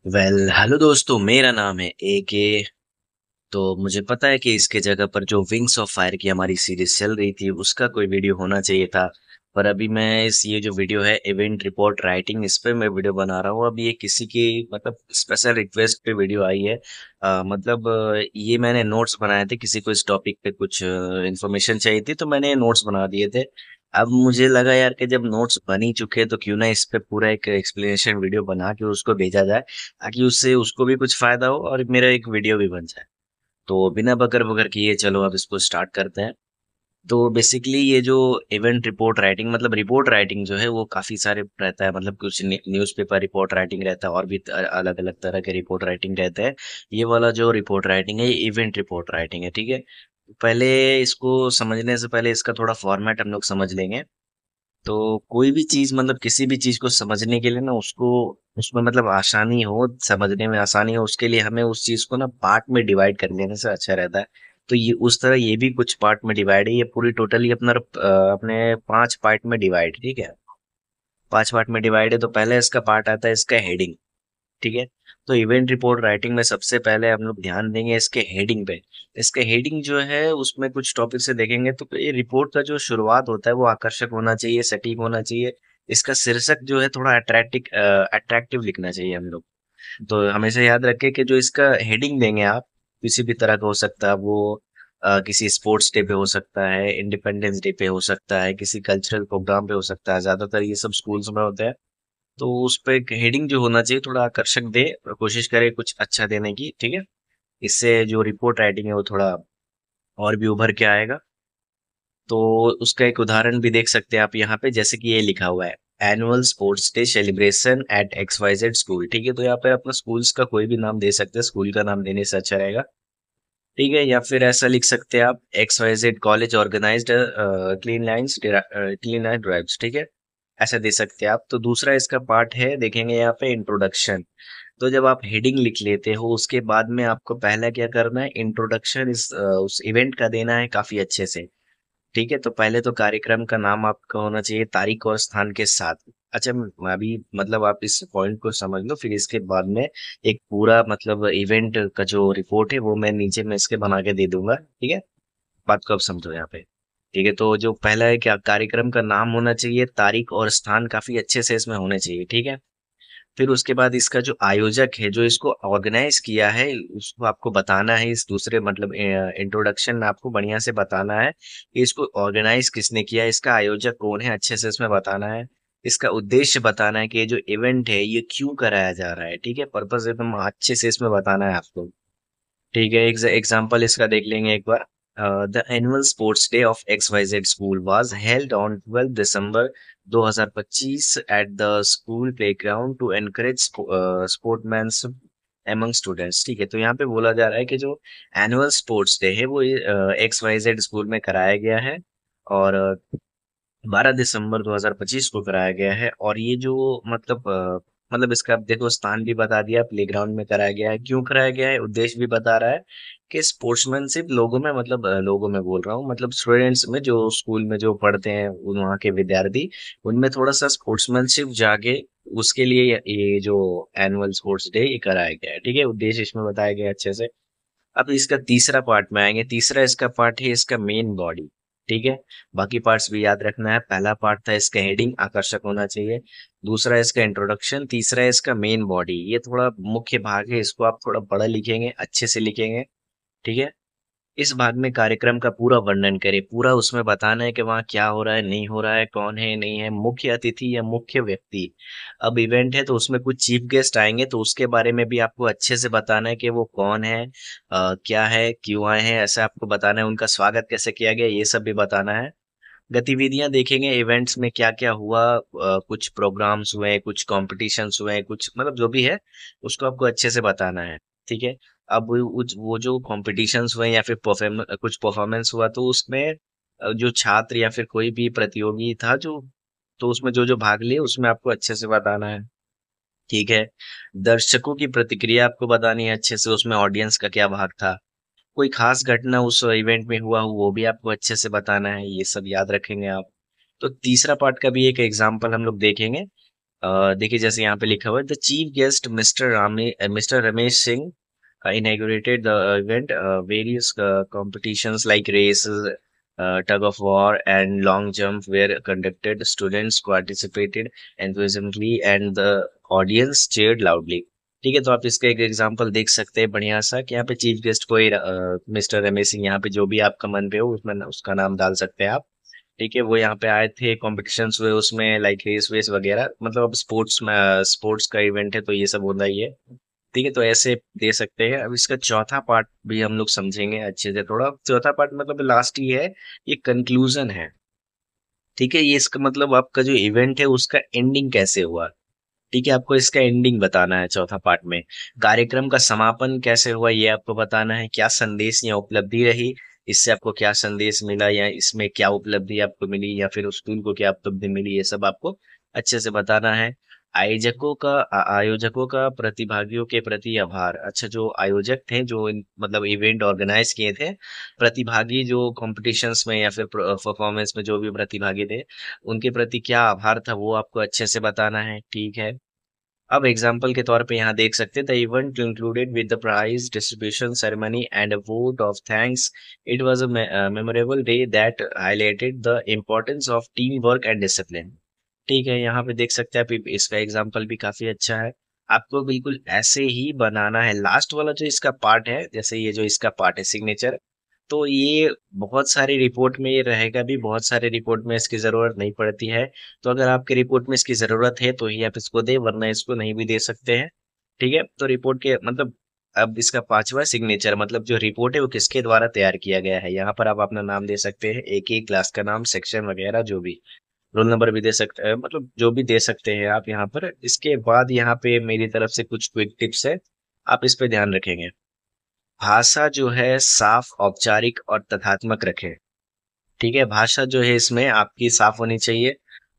Hello दोस्तों, मेरा नाम है AK। तो मुझे पता है कि इसके जगह पर जो विंग्स ऑफ फायर की हमारी सीरीज चल रही थी उसका कोई वीडियो होना चाहिए था। पर अभी मैं ये जो वीडियो है इवेंट रिपोर्ट राइटिंग, इस पे मैं वीडियो बना रहा हूँ। अब ये किसी की मतलब स्पेशल रिक्वेस्ट पे वीडियो आई है। ये मैंने नोट्स बनाए थे, किसी को इस टॉपिक पे कुछ इन्फॉर्मेशन चाहिए थी तो मैंने नोट्स बना दिए थे। अब मुझे लगा यार कि जब नोट्स बन ही चुके हैं तो क्यों ना इस पे पूरा एक एक्सप्लेनेशन वीडियो बना के उसको भेजा जाए, ताकि उससे उसको भी कुछ फायदा हो और मेरा एक वीडियो भी बन जाए। तो बिना बकर बकर किए चलो अब इसको स्टार्ट करते हैं। तो बेसिकली ये जो इवेंट रिपोर्ट राइटिंग, मतलब रिपोर्ट राइटिंग जो है वो काफी सारे रहता है। मतलब कुछ न्यूज़पेपर रिपोर्ट राइटिंग रहता है और भी अलग अलग तरह के रिपोर्ट राइटिंग रहते हैं। ये वाला जो रिपोर्ट राइटिंग है ये इवेंट रिपोर्ट राइटिंग है, ठीक है। पहले इसको समझने से पहले इसका थोड़ा फॉर्मेट हम लोग समझ लेंगे। तो कोई भी चीज, मतलब किसी भी चीज को समझने के लिए ना उसको उसमें मतलब आसानी हो, समझने में आसानी हो, उसके लिए हमें उस चीज को ना पार्ट में डिवाइड कर लेने से अच्छा रहता है। तो ये उस तरह ये भी कुछ पार्ट में डिवाइड है। ये पूरी टोटली अपने 5 पार्ट में डिवाइड, ठीक है। 5 पार्ट में डिवाइड है। तो पहले इसका पार्ट आता है इसका हेडिंग, ठीक है। तो इवेंट रिपोर्ट राइटिंग में सबसे पहले हम लोग ध्यान देंगे इसके हेडिंग पे। इसके हेडिंग जो है उसमें कुछ टॉपिक से देखेंगे तो ये रिपोर्ट का जो शुरुआत होता है वो आकर्षक होना चाहिए, सटीक होना चाहिए। इसका शीर्षक जो है थोड़ा अट्रैक्टिव लिखना चाहिए हम लोग। तो हमेशा याद रखें कि जो इसका हेडिंग देंगे आप, किसी भी तरह का हो सकता है वो, किसी स्पोर्ट्स डे पे हो सकता है, इंडिपेंडेंस डे पे हो सकता है, किसी कल्चरल प्रोग्राम पे हो सकता है। ज्यादातर ये सब स्कूल्स में होते हैं। तो उस पे एक हेडिंग जो होना चाहिए थोड़ा आकर्षक दे, और कोशिश करे कुछ अच्छा देने की, ठीक है। इससे जो रिपोर्ट राइटिंग है वो थोड़ा और भी उभर के आएगा। तो उसका एक उदाहरण भी देख सकते हैं आप यहाँ पे, जैसे कि ये लिखा हुआ है annual sports day celebration at XYZ school, ठीक है। तो यहाँ पे अपना स्कूल्स का कोई भी नाम दे सकते हैं, स्कूल का नाम देने से अच्छा रहेगा, ठीक है। या फिर ऐसा लिख सकते हैं आप XYZ college organised clean line drives, ठीक है। ऐसा दे सकते हैं आप। तो दूसरा इसका पार्ट है, देखेंगे यहाँ पे इंट्रोडक्शन। तो जब आप हेडिंग लिख लेते हो उसके बाद में आपको पहला क्या करना है, इंट्रोडक्शन इस उस इवेंट का देना है काफी अच्छे से, ठीक है। तो पहले तो कार्यक्रम का नाम आपका होना चाहिए तारीख और स्थान के साथ। अच्छा, मैं अभी मतलब आप इस पॉइंट को समझ लो, फिर इसके बाद में एक पूरा मतलब इवेंट का जो रिपोर्ट है वो मैं नीचे में इसके बना के दे दूंगा, ठीक है। बात को अब समझो यहाँ पे, ठीक है। तो जो पहला है क्या, कार्यक्रम का नाम होना चाहिए, तारीख और स्थान काफी अच्छे से इसमें होने चाहिए, ठीक है। फिर उसके बाद इसका जो आयोजक है, जो इसको ऑर्गेनाइज किया है, उसको आपको बताना है। इस दूसरे मतलब इंट्रोडक्शन में आपको बढ़िया से बताना है कि इसको ऑर्गेनाइज किसने किया है, इसका आयोजक कौन है, अच्छे से इसमें बताना है। इसका उद्देश्य बताना है कि ये जो इवेंट है ये क्यों कराया जा रहा है, ठीक है। पर्पस एकदम अच्छे से इसमें बताना है आपको, ठीक है। एग्जाम्पल इसका देख लेंगे एक बार। The annual sports day of XYZ school was held on 12 December 2025 at the school playground to encourage sportsmanship among students, ठीक है। तो यहाँ पे बोला जा रहा है कि जो एनुअल स्पोर्ट्स डे है वो XYZ स्कूल में कराया गया है, और 12 दिसंबर 2025 को कराया गया है। और ये जो मतलब इसका आप देखो स्थान भी बता दिया, प्लेग्राउंड में कराया गया है। क्यों कराया गया है, उद्देश्य भी बता रहा है कि स्पोर्ट्समैनशिप लोगों में, मतलब लोगों में बोल रहा हूँ, मतलब स्टूडेंट्स में, जो स्कूल में जो पढ़ते हैं वहाँ के विद्यार्थी, उनमें थोड़ा सा स्पोर्ट्समैनशिप जागे, उसके लिए ये जो एनुअल स्पोर्ट्स डे ये कराया गया है, ठीक है। उद्देश्य इसमें बताया गया है अच्छे से। अब इसका तीसरा पार्ट में आएंगे। तीसरा इसका पार्ट है इसका मेन बॉडी, ठीक है। बाकी पार्ट्स भी याद रखना है। पहला पार्ट था इसका हेडिंग, आकर्षक होना चाहिए। दूसरा इसका इंट्रोडक्शन। तीसरा इसका मेन बॉडी, ये थोड़ा मुख्य भाग है, इसको आप थोड़ा बड़ा लिखेंगे, अच्छे से लिखेंगे, ठीक है। इस भाग में कार्यक्रम का पूरा वर्णन करें, पूरा उसमें बताना है कि वहाँ क्या हो रहा है, नहीं हो रहा है, कौन है, नहीं है, मुख्य अतिथि या मुख्य व्यक्ति। अब इवेंट है तो उसमें कुछ चीफ गेस्ट आएंगे, तो उसके बारे में भी आपको अच्छे से बताना है कि वो कौन है, क्या है, क्यों आए हैं, ऐसा आपको बताना है। उनका स्वागत कैसे किया गया ये सब भी बताना है। गतिविधियां देखेंगे इवेंट्स में क्या क्या हुआ, कुछ प्रोग्राम्स हुए, कुछ कॉम्पिटिशन्स हुए, कुछ मतलब जो भी है उसको आपको अच्छे से बताना है, ठीक है। अब वो जो कॉम्पिटिशन्स हुए या फिर कुछ परफॉर्मेंस हुआ, तो उसमें जो छात्र या फिर कोई भी प्रतियोगी था जो, तो उसमें जो जो भाग लिए उसमें आपको अच्छे से बताना है, ठीक है। दर्शकों की प्रतिक्रिया आपको बतानी है अच्छे से, उसमें ऑडियंस का क्या भाग था। कोई खास घटना उस इवेंट में हुआ हो वो भी आपको अच्छे से बताना है, ये सब याद रखेंगे आप। तो तीसरा पार्ट का भी एक एग्जाम्पल हम लोग देखेंगे। देखिए जैसे यहाँ पे लिखा हुआ है the chief guest mister Ramesh Singh inaugurated the event. Various competitions like races, tug of war, and long jump were conducted. Students participated enthusiastically, and the audience cheered loudly. ठीक है, तो आप इसका एक एग्जांपल देख सकते हैं बढ़िया सा कि यहाँ पे चीफ गेस्ट कोई मिस्टर रमेश सिंह, यहाँ पे जो भी आपका मन पे हो उसमें उसका नाम डाल सकते हैं आप। ठीक है, वो यहाँ पे आए थे, कॉम्पिटिशन्स हुए उसमें लाइक रेस वेस वगैरह, मतलब अब स्पोर्ट्स में स्पोर्ट्स का इवेंट है तो ये सब होता ही है। ठीक है, तो ऐसे दे सकते हैं। अब इसका चौथा पार्ट भी हम लोग समझेंगे अच्छे से थोड़ा। चौथा पार्ट मतलब लास्ट ही है, ये कंक्लूजन है। ठीक है, ये इसका मतलब आपका जो इवेंट है उसका एंडिंग कैसे हुआ। ठीक है, आपको इसका एंडिंग बताना है चौथा पार्ट में। कार्यक्रम का समापन कैसे हुआ ये आपको बताना है। क्या संदेश या उपलब्धि रही, इससे आपको क्या संदेश मिला, या इसमें क्या उपलब्धि आपको मिली, या फिर उस स्कूल को क्या उपलब्धि मिली, ये सब आपको अच्छे से बताना है। आयोजकों का प्रतिभागियों के प्रति आभार। अच्छा, जो आयोजक थे जो मतलब इवेंट ऑर्गेनाइज किए थे, प्रतिभागी जो कॉम्पिटिशन्स में या फिर परफॉर्मेंस में जो भी प्रतिभागी थे, उनके प्रति क्या आभार था वो आपको अच्छे से बताना है। ठीक है, अब एग्जाम्पल के तौर पे यहाँ देख सकते हैं the event included with the prize distribution ceremony and a vote of thanks. It was a memorable day that highlighted the importance of team work and discipline. ठीक है, यहाँ पे देख सकते हैं आप, इसका एग्जाम्पल भी काफी अच्छा है। आपको बिल्कुल ऐसे ही बनाना है। लास्ट वाला जो इसका पार्ट है, जैसे ये जो इसका पार्ट है सिग्नेचर, तो ये बहुत सारी रिपोर्ट में ये रहेगा भी, बहुत सारे रिपोर्ट में इसकी ज़रूरत नहीं पड़ती है। तो अगर आपके रिपोर्ट में इसकी ज़रूरत है तो ही आप इसको दें, वरना इसको नहीं भी दे सकते हैं। ठीक है, तो रिपोर्ट के मतलब अब इसका पांचवा सिग्नेचर मतलब जो रिपोर्ट है वो किसके द्वारा तैयार किया गया है। यहाँ पर आप अपना नाम दे सकते हैं, एक एक क्लास का नाम, सेक्शन वगैरह जो भी, रोल नंबर भी दे सकते हैं, मतलब जो भी दे सकते हैं आप यहाँ पर। इसके बाद यहाँ पे मेरी तरफ से कुछ क्विक टिप्स है, आप इस पे ध्यान रखेंगे। भाषा जो है साफ, औपचारिक और तथात्मक रखें। ठीक है, भाषा जो है इसमें आपकी साफ होनी चाहिए,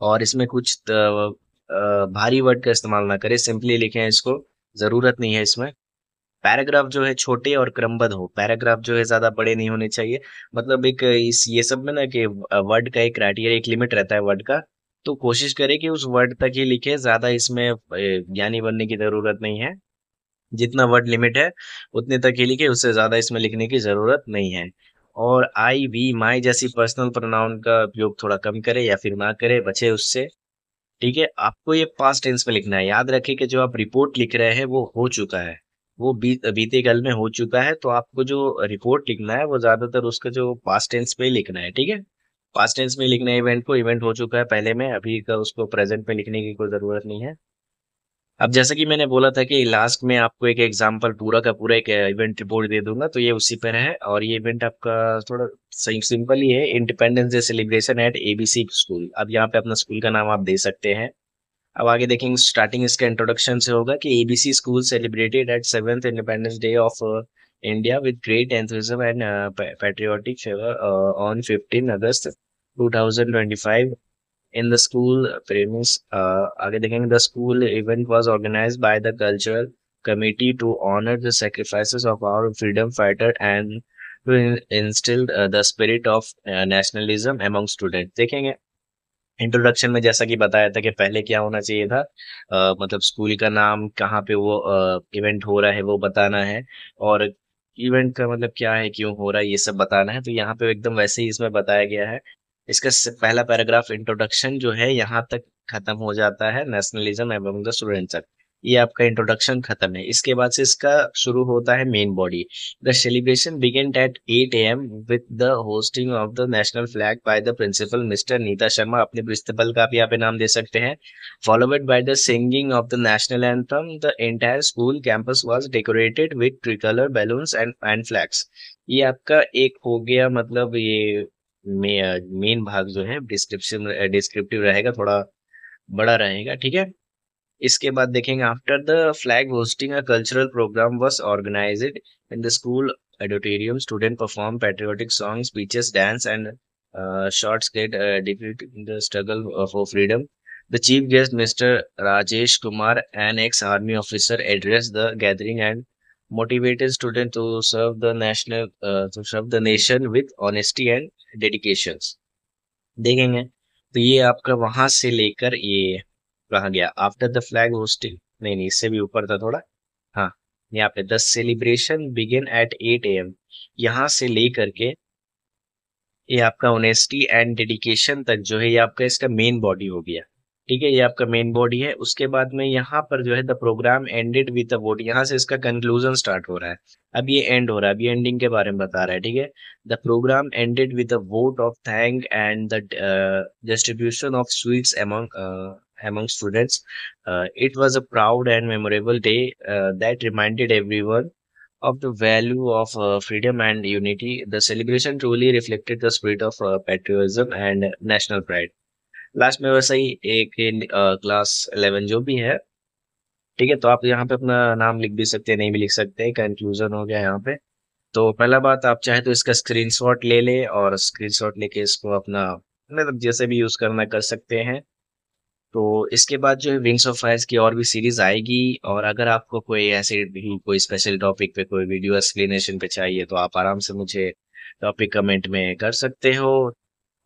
और इसमें कुछ भारी वर्ड का इस्तेमाल ना करें, सिंपली लिखें इसको, जरूरत नहीं है इसमें। पैराग्राफ जो है छोटे और क्रमबद्ध हो, पैराग्राफ जो है ज्यादा बड़े नहीं होने चाहिए। मतलब एक इस ये सब में ना कि वर्ड का एक क्राइटेरिया, एक लिमिट रहता है वर्ड का, तो कोशिश करें कि उस वर्ड तक ही लिखे, ज्यादा इसमें ज्ञानी बनने की जरूरत नहीं है। जितना वर्ड लिमिट है उतने तक ही लिखे, उससे ज्यादा इसमें लिखने की जरूरत नहीं है। और आई वी माई जैसी पर्सनल प्रोनाउन का उपयोग थोड़ा कम करे या फिर ना करे, बचे उससे। ठीक है, आपको ये पास्ट टेंस में लिखना है। याद रखें कि जो आप रिपोर्ट लिख रहे हैं वो हो चुका है, वो बीते कल में हो चुका है, तो आपको जो रिपोर्ट लिखना है वो ज्यादातर उसका जो पास्ट टेंस पे ही लिखना है। ठीक है, पास्ट टेंस में लिखना है इवेंट को, इवेंट हो चुका है पहले में, अभी का उसको प्रेजेंट में लिखने की कोई जरूरत नहीं है। अब जैसा कि मैंने बोला था कि लास्ट में आपको एक एग्जांपल पूरा का पूरा एक इवेंट रिपोर्ट दे दूंगा, तो ये उसी पर है। और ये इवेंट आपका थोड़ा सही सिंपल ही है, independence day celebration at A B C school. अब यहाँ पे अपना स्कूल का नाम आप दे सकते हैं। अब आगे देखेंगे, स्टार्टिंग इसका इंट्रोडक्शन से होगा कि ABC school celebrated at seventh independence day of India with great enthusiasm and patriotic fervour on 15 August 2025 in the school premise. आगे देखेंगे, the school event was organized by the cultural committee to honor the sacrifices of our freedom fighter and to instill the spirit of nationalism among students। देखेंगे introduction में जैसा कि बताया था कि पहले क्या होना चाहिए था, मतलब स्कूल का नाम, कहाँ पे वो इवेंट हो रहा है वो बताना है, और इवेंट का मतलब क्या है, क्यों हो रहा है, ये सब बताना है। तो यहाँ पे एकदम वैसे ही इसमें बताया गया है। इसका पहला पैराग्राफ इंट्रोडक्शन जो है यहाँ तक खत्म हो जाता है, नेशनलिज्म एमंग द स्टूडेंट्स तक। ये आपका इंट्रोडक्शन खत्म है। इसके बाद से इसका शुरू होता है main body. The celebration began at 8 AM with the hosting of the national flag by the principal Mr. Neeta Sharma. अपने प्रिंसिपल का भी यहाँ पे नाम दे सकते हैं। Followed by the singing of the national anthem, the entire school campus was decorated with tricolor balloons and flags। ये आपका एक हो गया, मतलब ये मेन भाग जो है डिस्क्रिप्शन डिस्क्रिप्टिव रहेगा, थोड़ा बड़ा रहेगा। ठीक है, इसके बाद देखेंगे, after the flag hoisting a cultural programme was organised in the school auditorium. Student perform patriotic song, speeches, dance and short skit defeat in the struggle for freedom. The chief guest, Mr. Rajesh Kumar, an ex-army officer, addressed the gathering and motivated students to serve the nation with honesty and dedications। देखेंगे तो ये आपका वहां से लेकर ये कहा गया आफ्टर द फ्लैग होस्टिंग, नहीं नहीं इससे भी ऊपर था थोड़ा। हाँ, यहाँ पे the celebration begin eight 8 AM, यहाँ से लेकर के ये आपका ऑनेस्टी एंड डेडिकेशन तक जो है ये आपका इसका मेन बॉडी हो गया। ठीक है, ये आपका मेन बॉडी है। उसके बाद में यहाँ पर जो है the programme ended with the vote, यहाँ से इसका कंक्लूजन स्टार्ट हो रहा है। अब ये एंड हो रहा है, अब ये एंडिंग के बारे में बता रहा है। ठीक है, the programme ended with the vote of thank and the distribution of sweets among students. It was a proud and memorable day that reminded everyone of the value of freedom and unity. The celebration truly reflected the spirit of patriotism and national pride. Last में वैसे ही एक class 11 जो भी है, ठीक है, तो आप यहाँ पे अपना नाम लिख भी सकते हैं, नहीं भी लिख सकते हैं। कंक्लूजन हो गया यहाँ पे। तो पहला बात, आप चाहे तो इसका स्क्रीनशॉट ले ले और स्क्रीनशॉट लेके इसको अपना मतलब जैसे भी यूज करना कर सकते हैं। तो इसके बाद जो है विंग्स ऑफ फायर्स की और भी सीरीज आएगी। और अगर आपको कोई ऐसे भी कोई स्पेशल टॉपिक पे कोई वीडियो एक्सप्लेनेशन पे चाहिए तो आप आराम से मुझे टॉपिक कमेंट में कर सकते हो।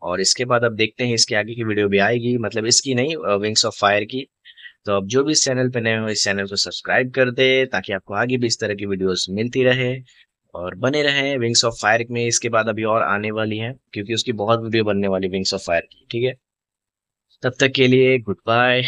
और इसके बाद अब देखते हैं इसके आगे की वीडियो भी आएगी, मतलब इसकी नहीं, विंग्स ऑफ फायर की। तो अब जो भी इस चैनल पे नए हो इस चैनल को सब्सक्राइब कर दे ताकि आपको आगे भी इस तरह की वीडियोस मिलती रहे और बने रहे विंग्स ऑफ फायर में। इसके बाद अभी और आने वाली है क्योंकि उसकी बहुत वीडियो बनने वाली विंग्स ऑफ फायर की। ठीक है, तब तक के लिए गुड बाय।